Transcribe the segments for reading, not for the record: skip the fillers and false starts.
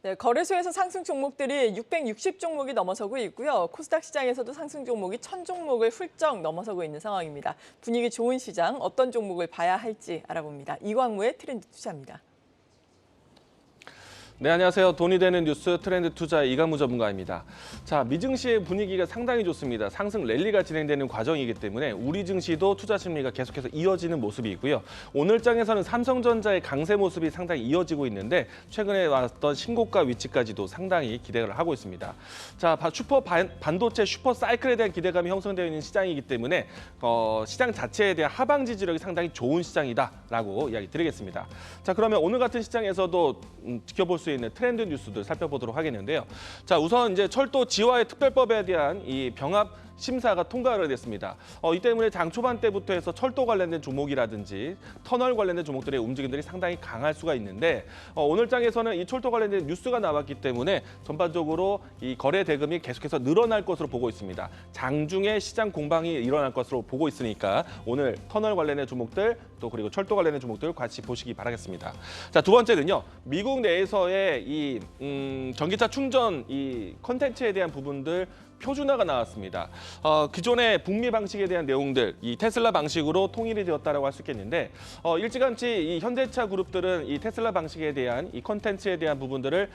네, 거래소에서 상승 종목들이 660종목이 넘어서고 있고요. 코스닥 시장에서도 상승 종목이 1000종목을 훌쩍 넘어서고 있는 상황입니다. 분위기 좋은 시장, 어떤 종목을 봐야 할지 알아봅니다. 이광무의 트렌드 투자입니다. 네, 안녕하세요. 돈이 되는 뉴스 트렌드 투자 이광무 전문가입니다. 자, 미증시의 분위기가 상당히 좋습니다. 상승 랠리가 진행되는 과정이기 때문에 우리 증시도 투자 심리가 계속해서 이어지는 모습이고요. 오늘 장에서는 삼성전자의 강세 모습이 상당히 이어지고 있는데 최근에 왔던 신고가 위치까지도 상당히 기대를 하고 있습니다. 자, 반도체 슈퍼 사이클에 대한 기대감이 형성되어 있는 시장이기 때문에 시장 자체에 대한 하방 지지력이 상당히 좋은 시장이다라고 이야기 드리겠습니다. 자, 그러면 오늘 같은 시장에서도 지켜볼 수 있는 트렌드 뉴스들 살펴보도록 하겠는데요. 자, 우선 이제 철도 지화의 특별법에 대한 이 병합 심사가 통과를 됐습니다. 이 때문에 장 초반 때부터 해서 철도 관련된 종목이라든지 터널 관련된 종목들의 움직임들이 상당히 강할 수가 있는데 오늘 장에서는 이 철도 관련된 뉴스가 나왔기 때문에 전반적으로 이 거래 대금이 계속해서 늘어날 것으로 보고 있습니다. 장중에 시장 공방이 일어날 것으로 보고 있으니까 오늘 터널 관련된 종목들 또 그리고 철도 관련된 종목들 같이 보시기 바라겠습니다. 자, 두 번째는요. 미국 내에서의 이 전기차 충전 이 컨텐츠에 대한 부분들 표준화가 나왔습니다. 기존의 북미 방식에 대한 내용들, 이 테슬라 방식으로 통일이 되었다라고 할 수 있겠는데 일찌감치 이 현대차 그룹들은 이 테슬라 방식에 대한 이 콘텐츠에 대한 부분들을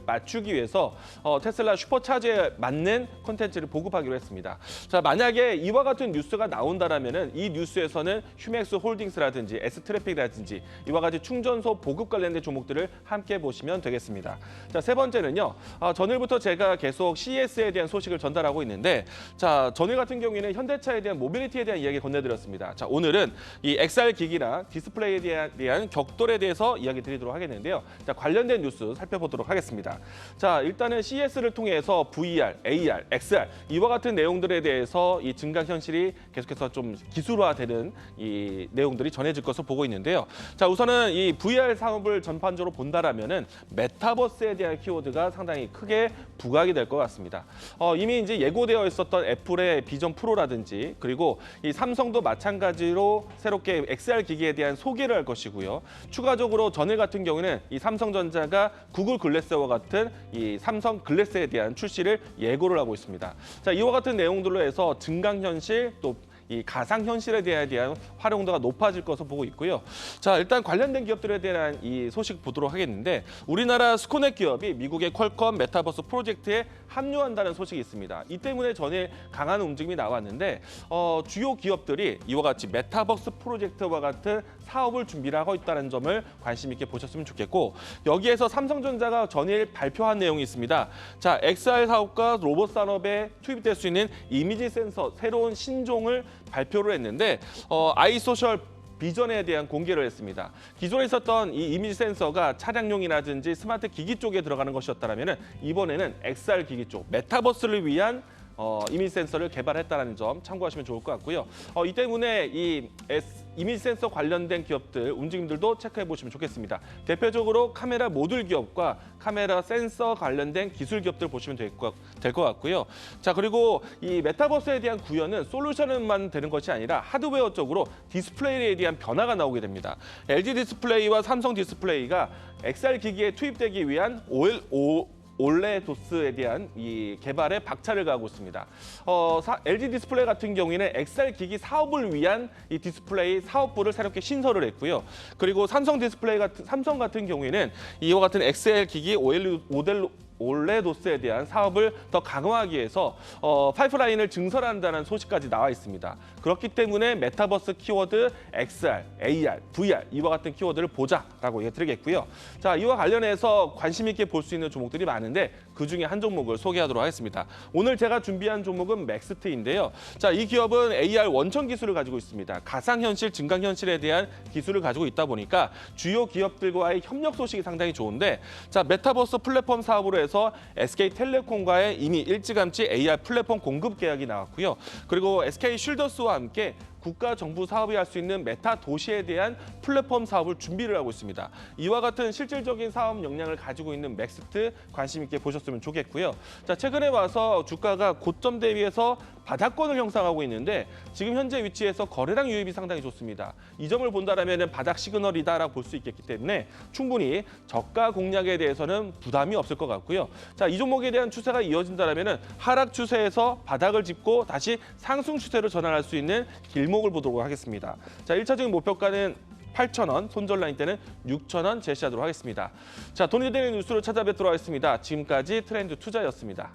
맞추기 위해서 테슬라 슈퍼차저에 맞는 콘텐츠를 보급하기로 했습니다. 자, 만약에 이와 같은 뉴스가 나온다라면은 이 뉴스에서는 휴맥스 홀딩스라든지 S트래픽이라든지 이와 같이 충전소 보급 관련된 종목들을 함께 보시면 되겠습니다. 자, 세 번째는요. 전일부터 제가 계속 CES에 대한 소식을 전달하고 있는데 자, 전일 같은 경우에는 현대차에 대한 모빌리티에 대한 이야기 건네드렸습니다. 자, 오늘은 이 XR 기기나 디스플레이에 대한 격돌에 대해서 이야기 드리도록 하겠는데요. 자, 관련된 뉴스 살펴보도록 하겠습니다. 자, 일단은 CES를 통해서 VR, AR, XR 이와 같은 내용들에 대해서 이 증강현실이 계속해서 좀 기술화되는 이 내용들이 전해질 것으로 보고 있는데요. 자, 우선은 이 VR 사업을 전반적으로 본다라면은 메타버스에 대한 키워드가 상당히 크게 부각이 될 것 같습니다. 이미 이제 예고되어 있었던 애플의 비전 프로라든지 그리고 이 삼성도 마찬가지로 새롭게 XR 기기에 대한 소개를 할 것이고요. 추가적으로 전일 같은 경우는 이 삼성전자가 구글 글래스와 같은 이 삼성 글래스에 대한 출시를 예고를 하고 있습니다. 자, 이와 같은 내용들로 해서 증강현실 또 이 가상현실에 대한 활용도가 높아질 것으로 보고 있고요. 자, 일단 관련된 기업들에 대한 이 소식 보도록 하겠는데 우리나라 스코넷 기업이 미국의 퀄컴 메타버스 프로젝트에 합류한다는 소식이 있습니다. 이 때문에 전일 강한 움직임이 나왔는데 주요 기업들이 이와 같이 메타버스 프로젝트와 같은 사업을 준비를 하고 있다는 점을 관심 있게 보셨으면 좋겠고 여기에서 삼성전자가 전일 발표한 내용이 있습니다. 자, XR 사업과 로봇 산업에 투입될 수 있는 이미지 센서 새로운 신종을 발표를 했는데 아이소셜 비전에 대한 공개를 했습니다. 기존에 있었던 이 이미지 센서가 차량용이라든지 스마트 기기 쪽에 들어가는 것이었다면 이번에는 XR 기기 쪽, 메타버스를 위한 이미지 센서를 개발했다는 점 참고하시면 좋을 것 같고요. 이 때문에 이 이미지 센서 관련된 기업들 움직임들도 체크해 보시면 좋겠습니다. 대표적으로 카메라 모듈 기업과 카메라 센서 관련된 기술 기업들 보시면 될 것 같고요. 자, 그리고 이 메타버스에 대한 구현은 솔루션만 되는 것이 아니라 하드웨어 쪽으로 디스플레이에 대한 변화가 나오게 됩니다. LG 디스플레이와 삼성 디스플레이가 XR 기기에 투입되기 위한 올레도스에 대한 이 개발에 박차를 가하고 있습니다. LG 디스플레이 같은 경우에는 XR 기기 사업을 위한 이 디스플레이 사업부를 새롭게 신설을 했고요. 그리고 삼성 같은 경우에는 이와 같은 XR 기기 올레도스에 대한 사업을 더 강화하기 위해서 파이프라인을 증설한다는 소식까지 나와 있습니다. 그렇기 때문에 메타버스 키워드, XR, AR, VR 이와 같은 키워드를 보자라고 얘기드리겠고요. 자, 이와 관련해서 관심 있게 볼 수 있는 종목들이 많은데 그중에 한 종목을 소개하도록 하겠습니다. 오늘 제가 준비한 종목은 맥스트인데요. 자, 이 기업은 AR 원천 기술을 가지고 있습니다. 가상현실, 증강현실에 대한 기술을 가지고 있다 보니까 주요 기업들과의 협력 소식이 상당히 좋은데 자, 메타버스 플랫폼 사업으로 해서 SK텔레콤과의 이미 일찌감치 AR 플랫폼 공급 계약이 나왔고요. 그리고 SK 쉴더스와 함께 국가 정부 사업이 할 수 있는 메타 도시에 대한 플랫폼 사업을 준비를 하고 있습니다. 이와 같은 실질적인 사업 역량을 가지고 있는 맥스트 관심 있게 보셨으면 좋겠고요. 자, 최근에 와서 주가가 고점 대비해서 바닥권을 형성하고 있는데 지금 현재 위치에서 거래량 유입이 상당히 좋습니다. 이 점을 본다라면 바닥 시그널이다라고 볼 수 있겠기 때문에 충분히 저가 공략에 대해서는 부담이 없을 것 같고요. 자, 이 종목에 대한 추세가 이어진다라면 하락 추세에서 바닥을 짚고 다시 상승 추세로 전환할 수 있는 길목을 보도록 하겠습니다. 자, 1차적인 목표가는 8,000원, 손절 라인 때는 6,000원 제시하도록 하겠습니다. 자, 돈이 되는 뉴스로 찾아뵙도록 하겠습니다. 지금까지 트렌드 투자였습니다.